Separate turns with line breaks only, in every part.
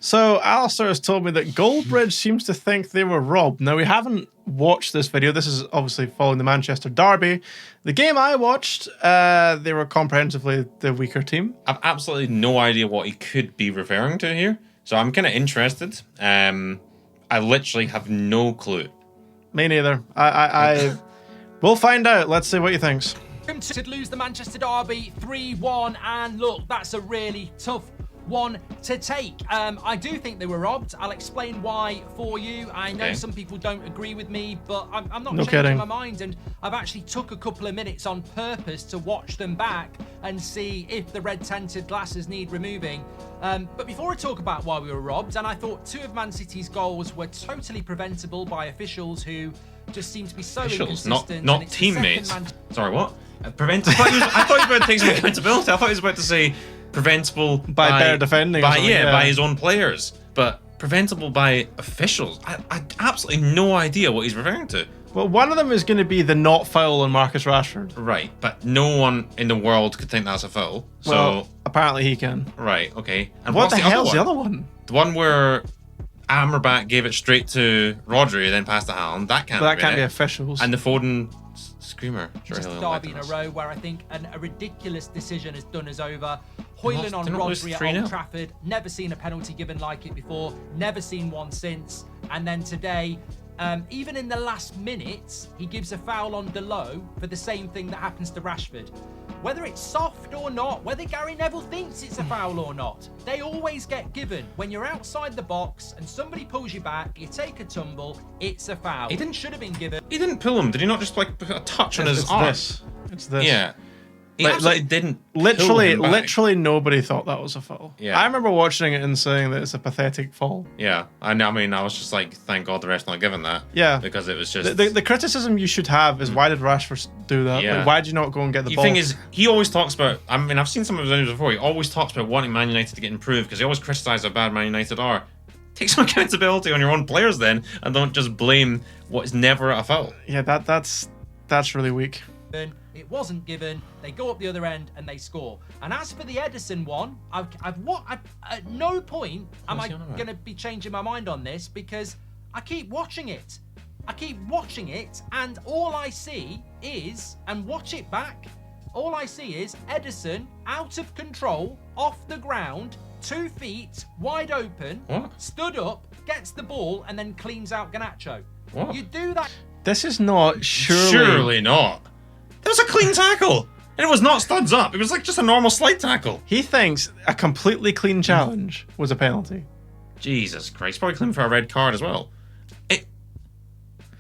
So Alistair has told me that Goldbridge seems to think they were robbed. Now, we haven't watched this video. This is obviously following the Manchester derby. The game I watched, they were comprehensively the weaker team.
I've absolutely no idea what he could be referring to here, so I'm kind of interested. I literally have no clue.
Me neither. We'll find out. Let's see what he thinks.
To lose the Manchester derby 3-1, and look, that's a really tough one to take. I do think they were robbed. I'll explain why for you. I know some people don't agree with me, but I'm not changing my mind, and I've actually took a couple of minutes on purpose to watch them back and see if the red tinted glasses need removing. But before I talk about why we were robbed, and I thought 2 of Man City's goals were totally preventable by officials who just seem to be so inconsistent.
Not teammates. Sorry, what? Preventable? I thought he was about to take some accountability. I thought he was about to say preventable by
better defending.
By his own players. But preventable by officials. I absolutely no idea what he's referring to.
Well, one of them is going to be the not foul on Marcus Rashford.
Right, but no one in the world could think that's a foul. So
well, apparently he can.
Right, okay. And
what the hell's the other one?
The one where Amrabat gave it straight to Rodri, then passed to Haaland. That can't be
officials.
And the Foden screamer.
Just a derby in a row where I think a ridiculous decision has done us over. Hoyland on Rodri at Old Trafford. Never seen a penalty given like it before. Never seen one since. And then today, even in the last minutes, he gives a foul on Delo for the same thing that happens to Rashford. Whether it's soft or not, whether Gary Neville thinks it's a foul or not, they always get given. When you're outside the box and somebody pulls you back, you take a tumble, it's a foul. Should have been given.
He didn't pull him. Did he not just like put a touch on his arm?
It's this.
Yeah. He didn't.
Literally nobody thought that was a foul.
Yeah.
I remember watching it and saying that it's a pathetic fall.
Yeah. I mean, I was just like, thank God the ref's not given that.
Yeah.
Because it was just...
The criticism you should have is why did Rashford do that?
Yeah.
Like, why did you not go and get the ball?
The thing is, he always talks about... I mean, I've seen some of his videos before. He always talks about wanting Man United to get improved because he always criticises how bad Man United are. Take some accountability on your own players then and don't just blame what is never a foul.
Yeah, that's really weak.
It wasn't given. They go up the other end and they score. And as for the Edison one, at no point am I going to be changing my mind on this because I keep watching it. And all I see is, and watch it back, all I see is Edison out of control, off the ground, 2 feet, wide open, stood up, gets the ball, and then cleans out Garnacho.
What?
You do that.
This is not
Surely not. That was a clean tackle. And it was not studs up. It was like just a normal slide tackle.
He thinks a completely clean challenge was a penalty.
Jesus Christ. Probably clean for a red card as well. But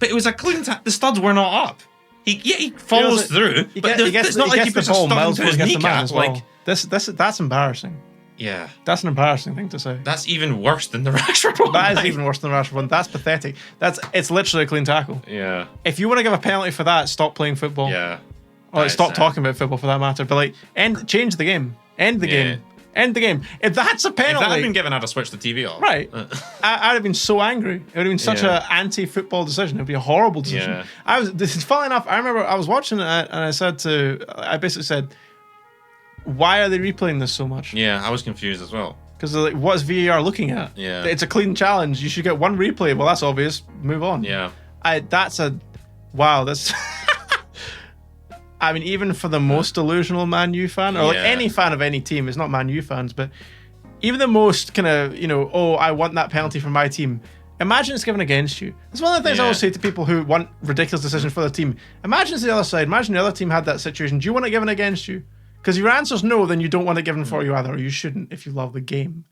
it was a clean tackle. The studs were not up. He follows through. It's not like he puts a stud into his kneecap. Like,
that's embarrassing.
Yeah.
That's an embarrassing thing to say.
That's even worse than the Rashford one.
That is even worse than the Rashford one. That's pathetic. It's literally a clean tackle.
Yeah.
If you want to give a penalty for that, stop playing football.
Yeah.
Or stop talking about football for that matter. But like, change the game. End the game. End the game. If that's a penalty...
If that had been given, I'd have switched the TV off.
Right. I'd have been so angry. It would have been such an anti-football decision. It would be a horrible decision.
Yeah.
This is funny enough. I remember I was watching it and I basically said, why are they replaying this so much?
Yeah, I was confused as well.
Because like, what's VAR looking at?
Yeah.
It's a clean challenge. You should get one replay. Well, that's obvious. Move on.
Yeah.
Wow, that's... I mean, even for the most delusional Man U fan, or like any fan of any team, it's not Man U fans, but even the most kind of, I want that penalty from my team. Imagine it's given against you. That's one of the things I always say to people who want ridiculous decisions for their team. Imagine it's the other side. Imagine the other team had that situation. Do you want it given against you? Because if your answer's no, then you don't want it given for you either, or you shouldn't if you love the game.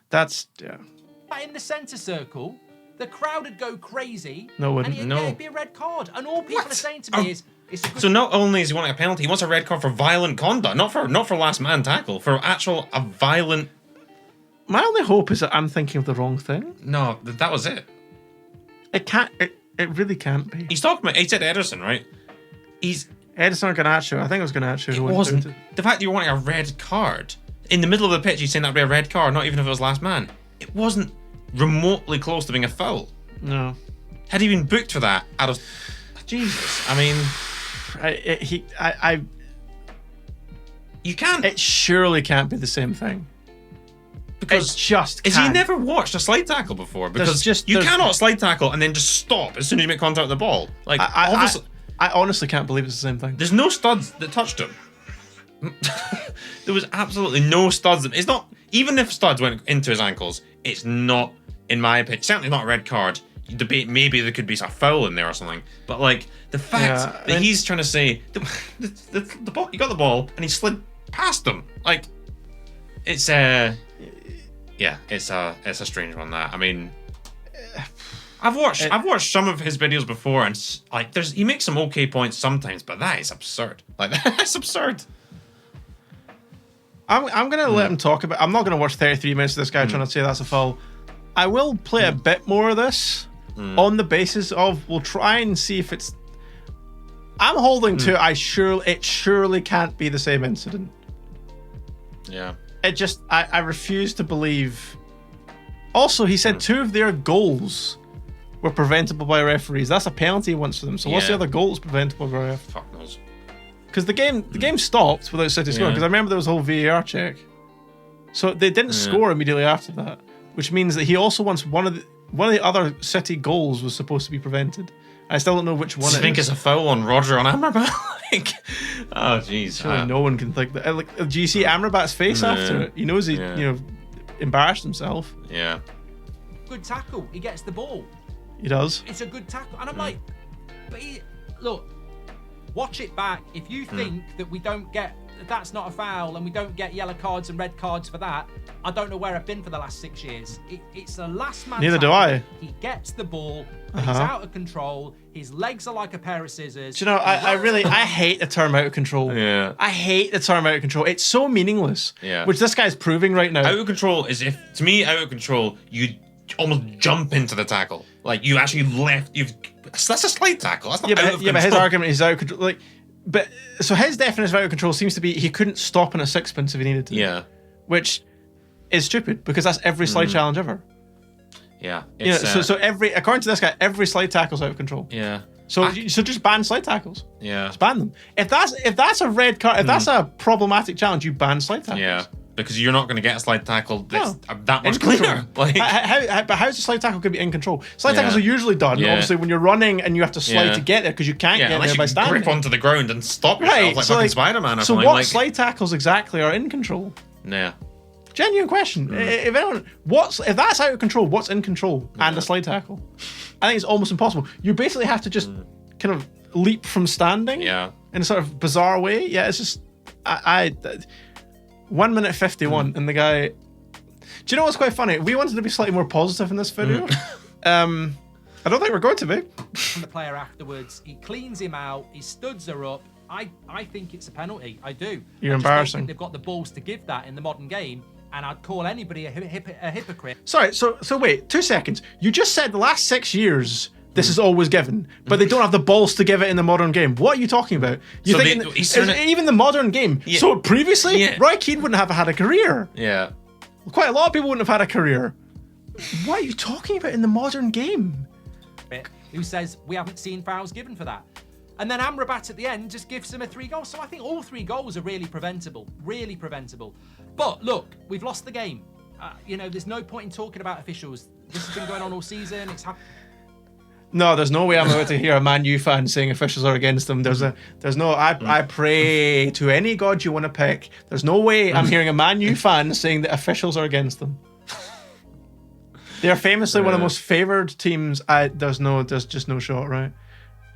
That's,
In the centre circle, the crowd would go crazy.
No, it wouldn't.
And it'd be a red card. And all people are saying to me is...
So not only is he wanting a penalty, he wants a red card for violent conduct, not for last man tackle, for a violent...
My only hope is that I'm thinking of the wrong thing.
No, that was it.
It really can't be.
He's talking about... He said Edison, right?
Edison or Garnacho. I think it was Garnacho.
It wasn't. The fact that you're wanting a red card in the middle of the pitch, he's saying that'd be a red card, not even if it was last man. It wasn't remotely close to being a foul.
No.
Had he been booked for that out of... Jesus, I mean...
You can't... It surely can't be the same thing.
Because
Is
he never watched a slide tackle before? Because you cannot slide tackle and then just stop as soon as you make contact with the ball. Like, obviously,
I honestly can't believe it's the same thing.
There's no studs that touched him. There was absolutely no studs. It's not, even if studs went into his ankles, it's not, in my opinion, certainly not a red card. You debate maybe there could be a foul in there or something. But like the fact that he's trying to say the ball, he got the ball and he slid past him. Like it's a strange one. That I mean, I've watched some of his videos before, and like he makes some okay points sometimes, but that is absurd. Like that's absurd.
I'm gonna let him talk about. I'm not gonna watch 33 minutes of this guy trying to say that's a foul. I will play a bit more of this on the basis of we'll try and see if it's. I'm holding to it surely can't be the same incident.
Yeah.
It just I refuse to believe. Also, he said 2 of their goals were preventable by referees. That's a penalty once for them. So what's the other goals preventable by referees?
Fuck knows.
Because the game stopped without City scoring. Because I remember there was a whole VAR check. So they didn't score immediately after that, which means that he also wants one of the other City goals was supposed to be prevented. I still don't know which one.
I think it's a foul on Roger on Amrabat. Oh jeez.
Surely no one can think that. Like, do you see Amrabat's face after it? He knows he embarrassed himself.
Yeah.
Good tackle. He gets the ball.
He does.
It's a good tackle, and I'm like, but look, watch it back. If you think that we don't get that's not a foul and we don't get yellow cards and red cards for that, I don't know where I've been for the last 6 years. It's a last man.
Neither
tackle.
do I.
He gets the ball. He's out of control. His legs are like a pair of scissors.
Do you know, I really hate the term out of control.
Yeah.
I hate the term out of control. It's so meaningless.
Yeah.
Which this guy's proving right now.
Out of control is to me, out of control, you almost jump into the tackle. Like you actually that's a slide tackle. That's not out of control.
But his argument is out of control. Like, but so his definition of out of control seems to be he couldn't stop in a sixpence if he needed to.
Yeah.
Which is stupid because that's every slide challenge ever.
Yeah.
So according to this guy, every slide tackle's out of control.
Yeah.
So just ban slide tackles.
Yeah.
Just ban them. If that's a red card, if that's a problematic challenge, you ban slide tackles.
Yeah. Because you're not going to get a slide tackle that's that much
in control.
cleaner. Like,
but how's the slide tackle going to be in control? Slide tackles are usually done, obviously, when you're running and you have to slide to get there because you can't get there by standing.
Grip onto the ground and stop yourself like fucking Spider-Man or something.
So what slide tackles exactly are in control?
Yeah.
Genuine question. If that's out of control, what's in control and a slide tackle? I think it's almost impossible. You basically have to just kind of leap from standing in a sort of bizarre way. Yeah, it's just 1 minute 51 and the guy. Do you know what's quite funny? We wanted to be slightly more positive in this video. I don't think we're going to be.
And the player afterwards, he cleans him out. His studs are up. I think it's a penalty. I do.
You're
I just
embarrassing.
don't think they've got the balls to give that in the modern game. And I'd call anybody a hypocrite.
Sorry, so wait, 2 seconds. You just said the last 6 years this is always given, but they don't have the balls to give it in the modern game. What are you talking about? You think even the modern game? Yeah. So previously, Roy Keane wouldn't have had a career.
Yeah.
Quite a lot of people wouldn't have had a career. What are you talking about in the modern game?
Who says we haven't seen fouls given for that? And then Amrabat at the end just gives him a 3 goals. So I think all 3 goals are really preventable. Really preventable. But look, we've lost the game. There's no point in talking about officials. This has been going on all season. It's happened.
No, there's no way I'm about to hear a Man U fan saying officials are against them. I pray to any god you want to pick. There's no way I'm hearing a Man U fan saying that officials are against them. They're famously one of the most favoured teams. There's just no shot, right?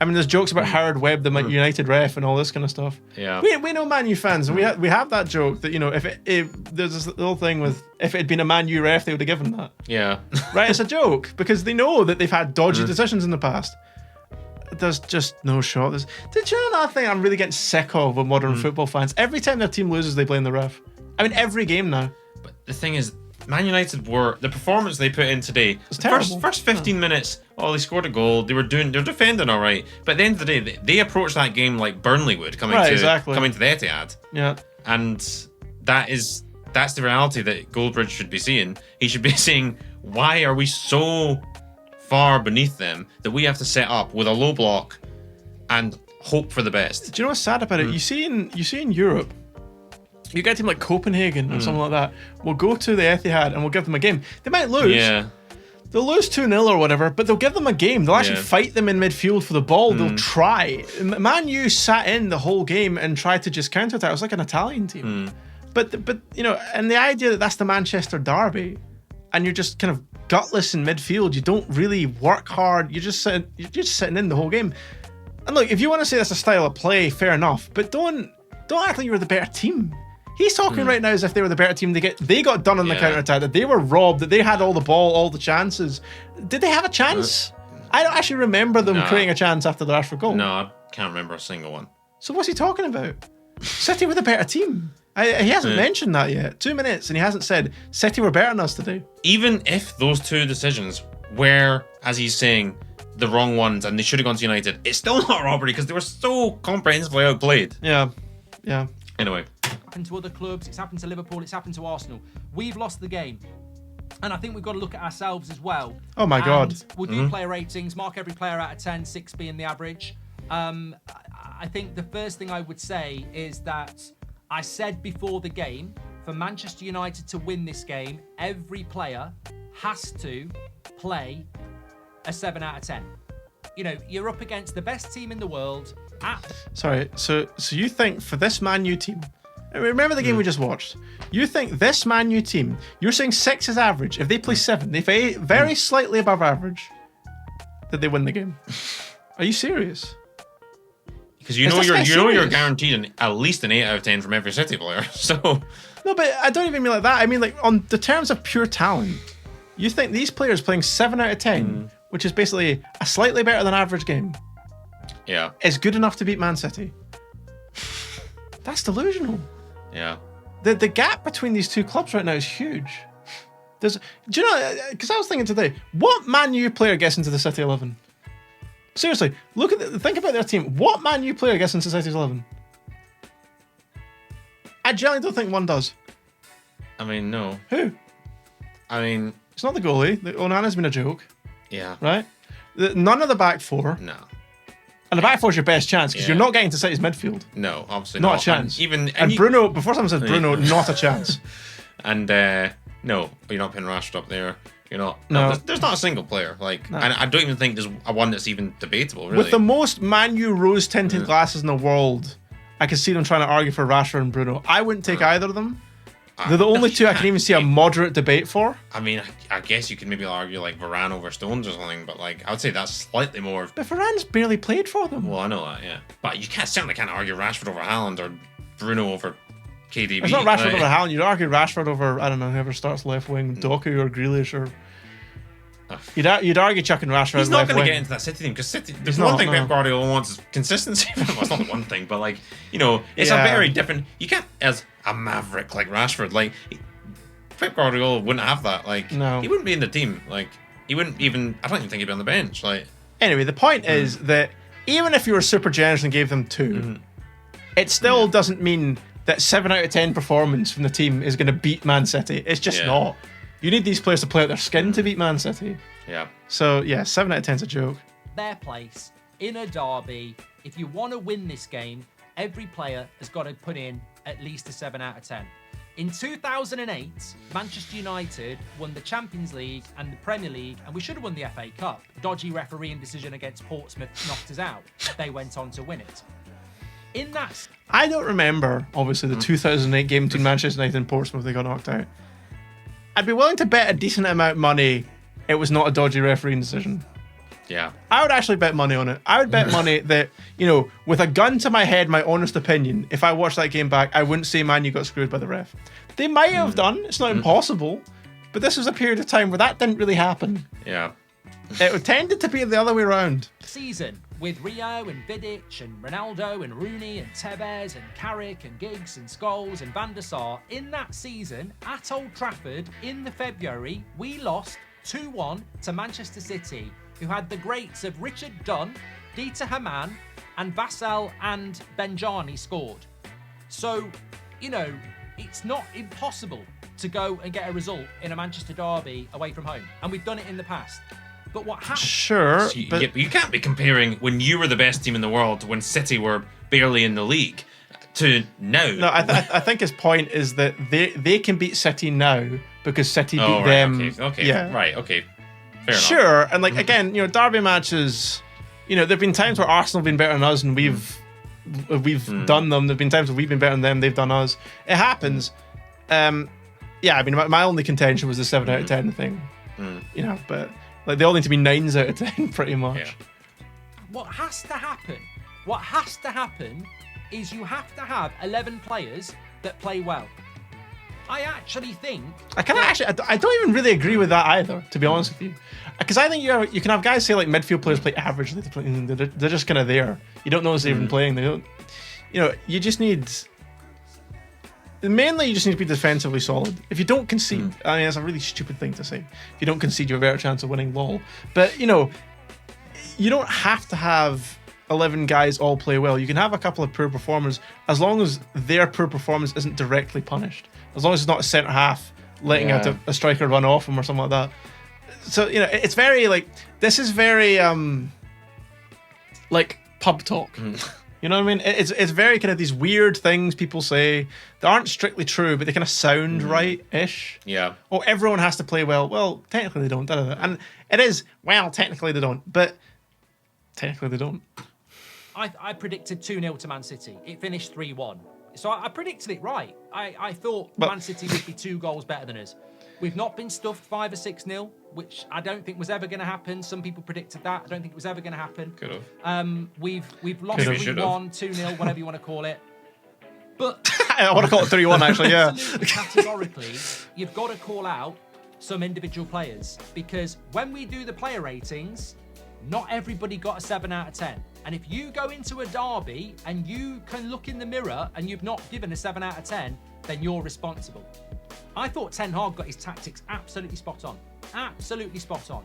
I mean, there's jokes about Howard Webb, the United ref, and all this kind of stuff.
Yeah,
we know Man U fans, and we have that joke that if there's this little thing with if it had been a Man U ref, they would have given that.
Yeah,
right. It's a joke because they know that they've had dodgy decisions in the past. There's just no shot. Did you know another thing I'm really getting sick of with modern football fans? Every time their team loses, they blame the ref. I mean, every game now.
But the thing is, Man United the performance they put in today. First 15 minutes. Oh, they scored a goal. They're defending all right. But at the end of the day, they approached that game like Burnley would coming to the Etihad.
Yeah,
and that's the reality that Goldbridge should be seeing. He should be seeing why are we so far beneath them that we have to set up with a low block and hope for the best.
Do you know what's sad about it? You see in Europe, You get a team like Copenhagen or something like that. We'll go to the Etihad and we'll give them a game. They might lose.
Yeah.
They'll lose 2-0 or whatever, but they'll give them a game. They'll actually fight them in midfield for the ball. They'll try. Man U sat in the whole game and tried to just counter-attack. It was like an Italian team. But you know, and the idea that that's the Manchester derby, and you're just kind of gutless in midfield, you don't really work hard. You're just sitting in the whole game. And look, if you want to say that's a style of play, fair enough. But don't act like you're the better team. He's talking right now as if they were the better team. They got done on the counter-attack, that they were robbed, that they had all the ball, all the chances. Did they have a chance? I don't actually remember them creating a chance after the Rashford goal.
No, I can't remember a single one.
So what's he talking about? City were the better team. He hasn't mentioned that yet. 2 minutes, and he hasn't said City were better than us today.
Even if those two decisions were, as he's saying, the wrong ones and they should have gone to United, it's still not robbery because they were so comprehensively outplayed.
Yeah.
Anyway.
Happened to other clubs, it's happened to Liverpool, it's happened to Arsenal. We've lost the game. And I think we've got to look at ourselves as well.
Oh my God.
We'll do player ratings, mark every player out of 10, 6 being the average. I think the first thing I would say is that I said before the game, for Manchester United to win this game, every player has to play a 7 out of 10. You know, you're up against the best team in the world.
Sorry, so you think for this Man U team, remember the game we just watched, you think this Man U team, you're saying 6 is average, if they play 7, they play very slightly above average, that they win the game? Are you serious?
Because you're guaranteed at least an 8 out of 10 from every City player. So
no, but I don't even mean like that. I mean like on the terms of pure talent. You think these players playing 7 out of 10, which is basically a slightly better than average game, is good enough to beat Man City? That's delusional.
Yeah.
The gap between these two clubs right now is huge. Do you know? Because I was thinking today, what Man U player gets into the City 11? Seriously, think about their team. What Man U player gets into City's 11? I generally don't think one does.
I mean, no.
Who?
I mean,
it's not the goalie. Onana's been a joke.
Yeah.
Right? None of the back four.
No.
And the back four is your best chance because you're not getting to City's midfield.
No, obviously
not.
Not
a chance.
And
Bruno, before someone says Bruno, not a chance.
And no, you're not putting Rashford up there. You're not.
No.
There's not a single player. And I don't even think there's a one that's even debatable, really.
With the most Man U rose-tinted glasses in the world, I can see them trying to argue for Rashford and Bruno. I wouldn't take either of them. They're the only two I can even see a moderate debate for.
I mean, I guess you could maybe argue like Varane over Stones or something, but like I would say that's slightly more.
But Varane's barely played for them.
Well, I know that, yeah. But you certainly can't argue Rashford over Haaland or Bruno over KDB.
It's not Rashford over Haaland. You'd argue Rashford over, I don't know, whoever starts left wing, Doku or Grealish or... You'd argue chucking Rashford.
He's not going to get into that City team because City. There's one thing Pep Guardiola wants is consistency. Well, it's not the one thing, but like it's a very different. You can't as a maverick like Rashford. Like Pep Guardiola wouldn't have that. Like he wouldn't be in the team. Like he wouldn't even. I don't even think he'd be on the bench. Like
anyway, the point is that even if you were super generous and gave them 2, it still doesn't mean that 7 out of 10 performance from the team is going to beat Man City. It's just not. You need these players to play out their skin to beat Man City.
Yeah.
So, 7 out of 10 is a joke.
Their place in a derby, if you want to win this game, every player has got to put in at least a 7 out of 10. In 2008, Manchester United won the Champions League and the Premier League, and we should have won the FA Cup. Dodgy refereeing decision against Portsmouth knocked us out. They went on to win it. In that...
I don't remember, obviously, the 2008 game between Manchester United and Portsmouth. They got knocked out. I'd be willing to bet a decent amount of money it was not a dodgy refereeing decision.
Yeah.
I would actually bet money on it. I would bet money that, with a gun to my head, my honest opinion, if I watched that game back, I wouldn't say Man U got screwed by the ref. They might have done. It's not impossible. But this was a period of time where that didn't really happen.
Yeah.
It tended to be the other way around.
Season with Rio and Vidic and Ronaldo and Rooney and Tevez and Carrick and Giggs and Scholes and Van der Sar. In that season, at Old Trafford, in the February, we lost 2-1 to Manchester City, who had the greats of Richard Dunn, Dieter Hamann, and Vassal and Benjani scored. So, it's not impossible to go and get a result in a Manchester derby away from home. And we've done it in the past. But what happened?
Sure,
but you can't be comparing when you were the best team in the world to when City were barely in the league. to now.
No, I think his point is that they can beat City now because City beat
right,
them.
Okay.
Yeah.
Right. Okay. Fair
Sure,
enough.
and like again, derby matches. There've been times where Arsenal have been better than us, and we've done them. There've been times where we've been better than them. They've done us. It happens. Yeah, I mean, my only contention was the 7 out of 10 thing. But like they all need to be 9s out of 10, pretty much.
Yeah.
What has to happen is you have to have 11 players that play well. I actually think
I don't even really agree with that either, to be honest with you, because I think you can have guys say like midfield players play averagely. They're just kind of there. You don't notice they're even playing. They don't. You just need. Mainly, you just need to be defensively solid. If you don't concede, I mean, that's a really stupid thing to say. If you don't concede, you have a better chance of winning. Lol. But you don't have to have 11 guys all play well. You can have a couple of poor performers as long as their poor performance isn't directly punished. As long as it's not a centre half letting out a striker run off him or something like that. So it's very like this is very like pub talk. You know what I mean? It's very kind of these weird things people say that aren't strictly true, but they kind of sound right-ish.
Yeah.
Oh, everyone has to play well. Well, technically they don't. And it is, well, technically they don't. But technically they don't.
I predicted 2-0 to Man City. It finished 3-1. So I predicted it right. I thought Man City would be 2 goals better than us. We've not been stuffed 5 or 6-0, which I don't think was ever going to happen. Some people predicted that. I don't think it was ever going to happen.
Could have.
We've lost 3-1, 2-0, whatever you want to call it. But
I want to call it 3-1 actually, yeah.
Absolutely, categorically, you've got to call out some individual players, because when we do the player ratings, not everybody got a 7 out of 10. And if you go into a derby and you can look in the mirror and you've not given a 7 out of 10, then you're responsible. I thought Ten Hag got his tactics absolutely spot on. Absolutely spot on.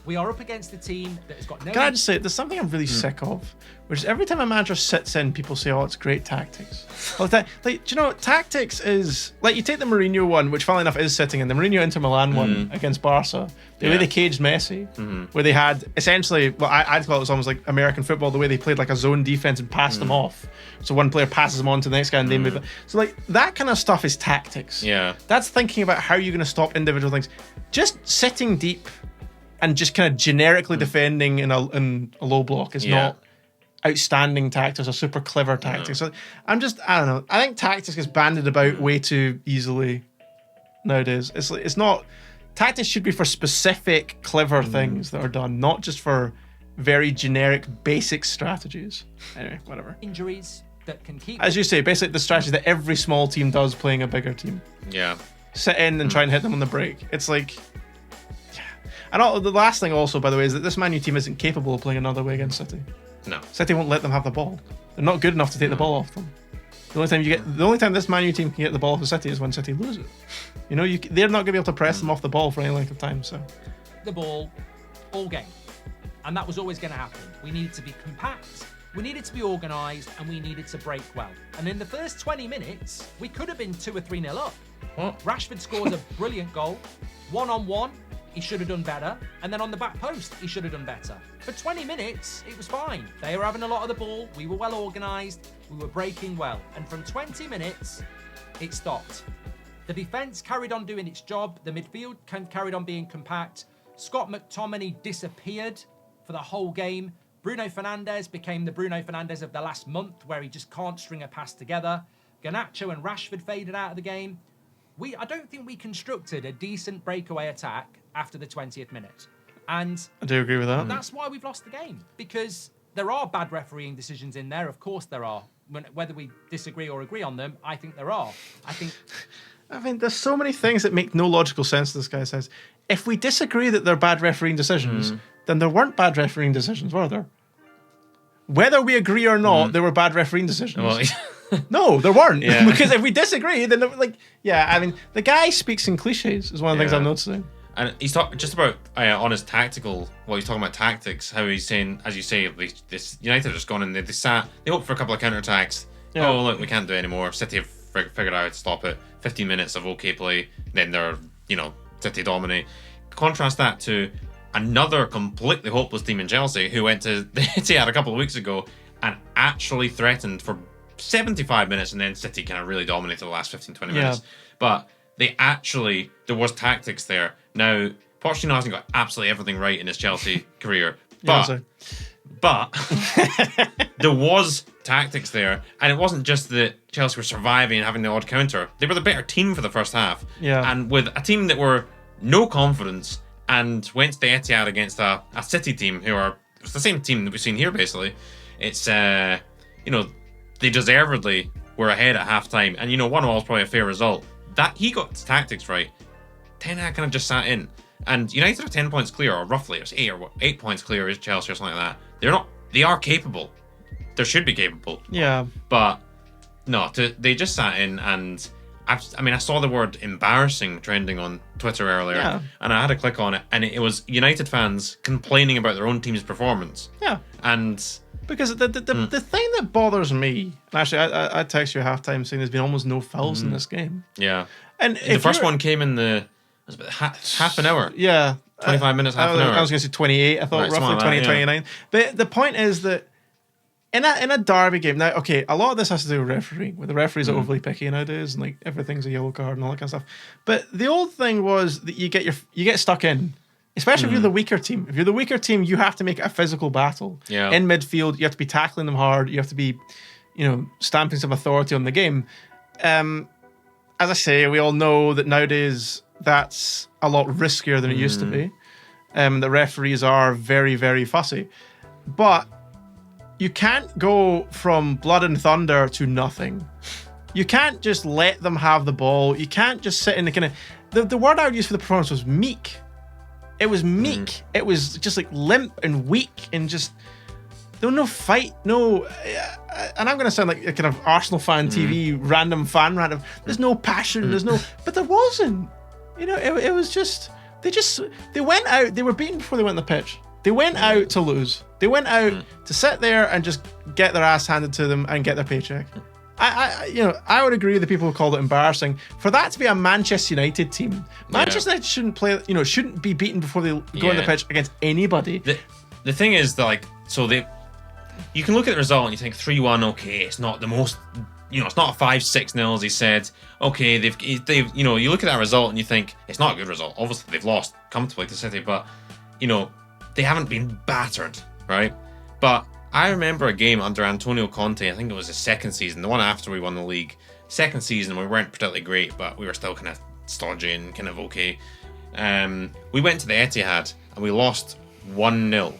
We are up against a team that has got no...
Can I just say, there's something I'm really sick of, which is every time a manager sits in, people say, oh, it's great tactics. Do you know, tactics is... Like, you take the Mourinho one, which funnily enough is sitting in, the Mourinho Inter Milan one against Barca, the way they caged Messi, where they had essentially, well, I'd call it was almost like American football, the way they played like a zone defense and passed them off. So one player passes them on to the next guy and they move it. So like, that kind of stuff is tactics.
Yeah.
That's thinking about how you're going to stop individual things. Just sitting deep and just kind of generically defending in a low block is not outstanding tactics or super clever tactics. So I don't know. I think tactics gets banded about way too easily nowadays. It's not. Tactics should be for specific clever things that are done, not just for very generic basic strategies. Anyway, whatever.
Injuries that can keep...
As you say, basically the strategy that every small team does playing a bigger team.
Yeah.
Sit in and try and hit them on the break. It's like... And the last thing also, by the way, is that this Man U team isn't capable of playing another way against City.
No.
City won't let them have the ball. They're not good enough to take the ball off them. The only time this Man U team can get the ball off the City is when City lose it. They're not going to be able to press them off the ball for any length of time. So
the ball all game, and that was always going to happen. We needed to be compact, we needed to be organised, and we needed to break well. And in the first 20 minutes, we could have been 2 or 3-0 up.
What?
Rashford scores a brilliant goal, 1-on-1. He should have done better. And then on the back post, he should have done better. For 20 minutes, it was fine. They were having a lot of the ball. We were well organised. We were breaking well. And from 20 minutes, it stopped. The defence carried on doing its job. The midfield carried on being compact. Scott McTominay disappeared for the whole game. Bruno Fernandes became the Bruno Fernandes of the last month, where he just can't string a pass together. Garnacho and Rashford faded out of the game. I don't think we constructed a decent breakaway attack after the 20th minute. And
I do agree with that.
That's why we've lost the game, because there are bad refereeing decisions in there. Of course there are. Whether we disagree or agree on them, I think there are. I mean, there's so many things that make no logical sense, this guy says. If we disagree that they're bad refereeing decisions, then there weren't bad refereeing decisions, were there? Whether we agree or not, there were bad refereeing decisions.
Well,
no, there weren't. Because if we disagree, then I mean, the guy speaks in cliches is one of the things I'm noticing.
And he's talking just about on his tactical. Well, he's talking about tactics. How he's saying, as you say, this United have just gone in. They hoped for a couple of counterattacks. Yeah. Oh look, we can't do it anymore. City have figured out how to stop it. 15 minutes of okay play. Then they're City dominate. Contrast that to another completely hopeless team in Chelsea, who went to the Etihad a couple of weeks ago and actually threatened for 75 minutes, and then City kind of really dominated the last 15-20 minutes. But there was tactics there. Now, Pochettino hasn't got absolutely everything right in his Chelsea career, but there was tactics there, and it wasn't just that Chelsea were surviving and having the odd counter. They were the better team for the first half. And with a team that were no confidence and went to the Etihad against a City team who are the same team that we've seen here, basically. It's, they deservedly were ahead at half-time, and 1-1 was probably a fair result. That he got his tactics right. Ten Hag kind of just sat in. And United are 10 points clear, or roughly, it's 8 points clear is Chelsea or something like that. They are capable. They should be capable.
Yeah.
But, no, they just sat in, and I saw the word embarrassing trending on Twitter earlier, and I had to click on it, and it was United fans complaining about their own team's performance.
Yeah.
And...
Because the thing that bothers me, actually, I text you at halftime saying there's been almost no fouls in this game.
Yeah.
And
the first one came in about half an hour.
Yeah.
25 minutes, half an hour.
I was going to say 28, I thought, roughly 29. But the point is that in a derby game, now, okay, a lot of this has to do with refereeing, where the referees are overly picky nowadays, and like everything's a yellow card and all that kind of stuff. But the old thing was that you get stuck in. Especially if you're the weaker team. If you're the weaker team, you have to make a physical battle.
Yeah.
In midfield, you have to be tackling them hard. You have to be, stamping some authority on the game. As I say, we all know that nowadays that's a lot riskier than it used to be. The referees are very, very fussy. But you can't go from blood and thunder to nothing. You can't just let them have the ball. You can't just sit in the kind of... The word I would use for the performance was meek. It was meek. It was just like limp and weak and just there was no fight, no. And I'm going to sound like a kind of Arsenal fan TV random. There's no passion. There's no. But there wasn't. It was just they went out. They were beaten before they went on the pitch. They went out to lose. They went out to sit there and just get their ass handed to them and get their paycheck. I would agree with the people who called it embarrassing. For that to be a Manchester United team, Manchester United shouldn't play. Shouldn't be beaten before they go on the pitch against anybody.
The thing is that you can look at the result and you think 3-1. Okay, it's not the most. It's not a 5-6-0 as he said. Okay, they've. You look at that result and you think it's not a good result. Obviously, they've lost comfortably to City, but they haven't been battered, right? But I remember a game under Antonio Conte, I think it was his second season, the one after we won the league. Second season, we weren't particularly great, but we were still kind of stodgy and kind of okay. We went to the Etihad and we lost 1-0.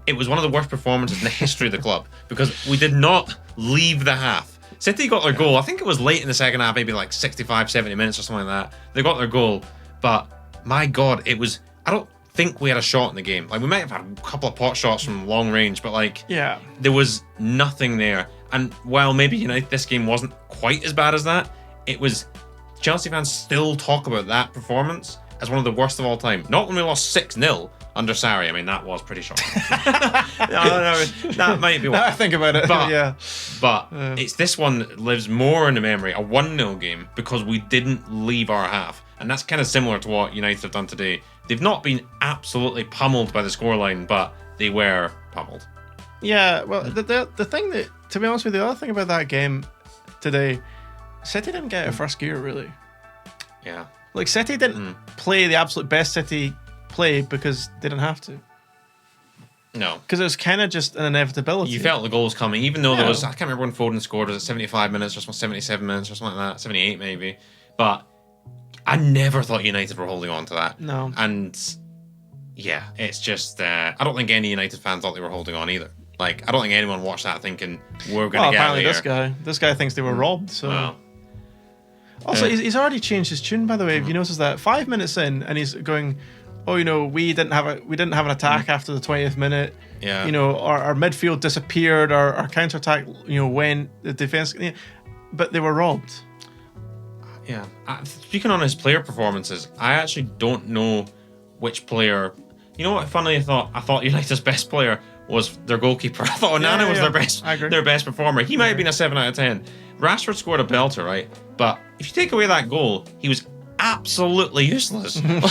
It was one of the worst performances in the history of the club because we did not leave the half. City got their goal, I think it was late in the second half, maybe like 65, 70 minutes or something like that. They got their goal, but my God, it was... I don't think we had a shot in the game. We might have had a couple of pot shots from long range, but there was nothing there. And while maybe this game wasn't quite as bad as that, it was... Chelsea fans still talk about that performance as one of the worst of all time. Not when we lost 6-0 under Sarri. I mean, that was pretty shocking. no, that might be what...
Now I think about it,
But it's this one that lives more in the memory, a 1-0 game, because we didn't leave our half. And that's kind of similar to what United have done today. They've not been absolutely pummeled by the scoreline, but they were pummeled.
Yeah, well, the thing that, to be honest with you, the other thing about that game today, City didn't get out of first gear, really.
Yeah.
City didn't play the absolute best City play because they didn't have to.
No.
Because it was kind of just an inevitability.
You felt the goals coming, even though there was, I can't remember when Foden scored, was it 75 minutes or 77 minutes or something like that, 78 maybe. But I never thought United were holding on to that.
No.
And yeah, it's just, I don't think any United fan thought they were holding on either. I don't think anyone watched that thinking, we're going to get out of here.
Apparently this guy thinks they were robbed, so...
Well,
also, he's already changed his tune, by the way. If you notice that 5 minutes in, and he's going, we didn't have an attack after the 20th minute.
Yeah.
Our midfield disappeared. Our counter attack, went. The defense, but they were robbed.
Yeah. Speaking on his player performances, I actually don't know which player. You know what? Funnily, I thought United's best player was their goalkeeper. I thought Onana was their best performer. He might have been a 7 out of 10. Rashford scored a belter, right? But if you take away that goal, he was absolutely useless.
It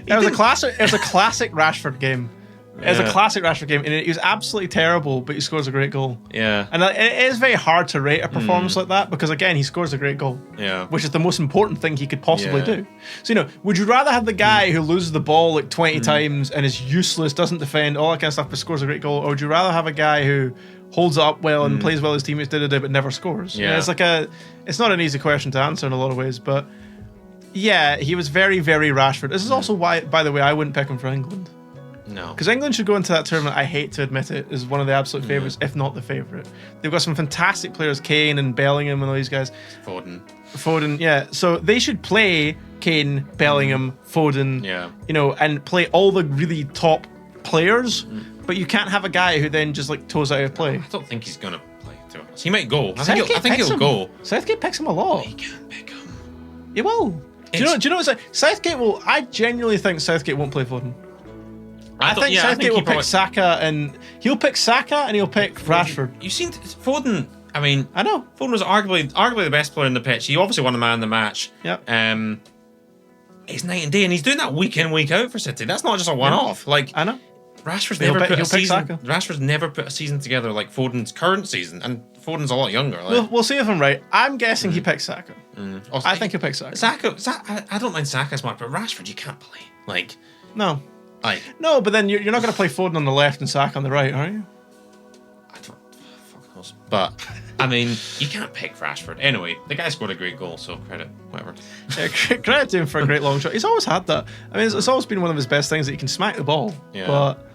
was a classic Rashford game. It's a classic Rashford game, and he was absolutely terrible, but he scores a great goal.
Yeah.
And it is very hard to rate a performance like that because, again, he scores a great goal.
Yeah.
Which is the most important thing he could possibly do. So, would you rather have the guy who loses the ball like 20 times and is useless, doesn't defend, all that kind of stuff, but scores a great goal, or would you rather have a guy who holds it up well and plays well his teammates did, but never scores?
Yeah.
It's not an easy question to answer in a lot of ways, but yeah, he was very, very Rashford. This is also why, by the way, I wouldn't pick him for England.
No.
Because England should go into that tournament, I hate to admit it, is one of the absolute favourites, if not the favourite. They've got some fantastic players, Kane and Bellingham and all these guys. Foden, yeah. So they should play Kane, Bellingham, Foden, and play all the really top players, but you can't have a guy who then just like toes out of play.
I don't think he's going to play, to be honest. He might go. I think he'll go.
Southgate picks him a lot.
He can't pick him.
He will. Do you know what's like? Southgate will. I genuinely think Southgate won't play Foden. I think Southgate will pick Saka, and he'll pick Saka and he'll pick Rashford.
You've seen Foden. I mean,
I know
Foden was arguably the best player in the pitch. He obviously won the man of the match.
Yep.
He's night and day, and he's doing that week in, week out for City. That's not just a one-off. Like
I know.
Rashford's never put a season together like Foden's current season, and Foden's a lot younger. Like.
We'll see if I'm right. I'm guessing he picks Saka. I think he'll pick Saka.
I don't mind Saka as much, but Rashford you can't play. Like
no. No, but then you're not going to play Foden on the left and Saka on the right, are you?
I don't fuck knows. But I mean, you can't pick Rashford. Anyway, the guy scored a great goal, so credit, whatever.
Yeah, credit to him for a great long shot. He's always had that. I mean, it's always been one of his best things that he can smack the ball. Yeah. But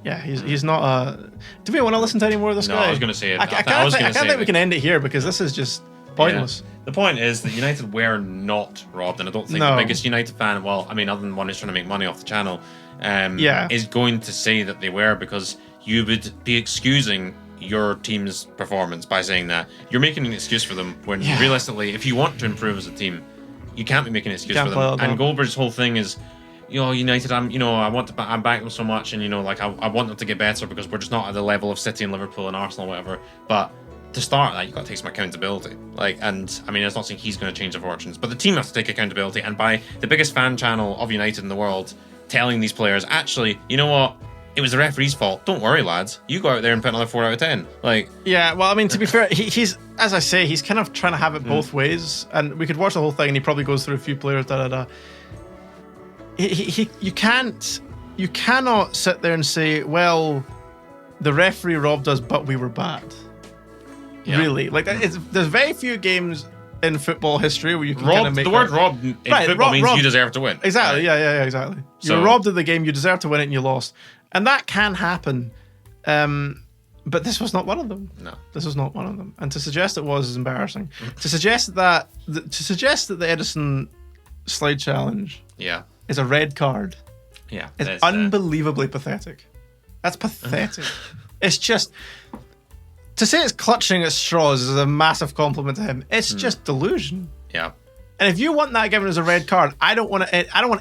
yeah, he's not a. Do we want to listen to any more of this guy?
No, I was going to say it.
I can't think we can end it here because this is just pointless.
Yeah. The point is that United were not robbed, and I don't think the biggest United fan, well, I mean, other than one who's trying to make money off the channel, is going to say that they were, because you would be excusing your team's performance by saying that. You're making an excuse for them when realistically, if you want to improve as a team, you can't be making an excuse for them. And Goldbridge's whole thing is, United, I'm back them so much, and I want them to get better because we're just not at the level of City and Liverpool and Arsenal or whatever. But to start that, you've got to take some accountability. And I mean, it's not saying he's going to change the fortunes, but the team has to take accountability. And by the biggest fan channel of United in the world telling these players, actually, you know what? It was the referee's fault. Don't worry, lads. You go out there and put another 4 out of 10.
Yeah, well, I mean, to be fair, he's, as I say, he's kind of trying to have it both ways. And we could watch the whole thing, and he probably goes through a few players. You cannot sit there and say, well, the referee robbed us, but we were bad. Yeah. Really, there's very few games in football history where you can kind of make
the word robbed in football means you deserve to win.
Exactly. Right? Yeah, exactly. You were robbed of the game, you deserve to win it, and you lost, and that can happen. But this was not one of them.
No,
this was not one of them. And to suggest it was is embarrassing. to suggest that the Edison slide challenge, is a red card.
Yeah,
it's unbelievably pathetic. That's pathetic. It's just. To say it's clutching at straws is a massive compliment to him. It's just delusion.
Yeah.
And if you want that given as a red card, I don't want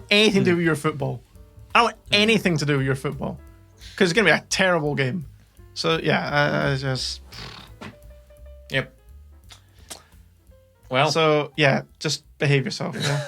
anything to do with your football. I don't want anything to do with your football because it's going to be a terrible game. So yeah, I just.
Yep. Well.
So yeah, just behave yourself. Yeah.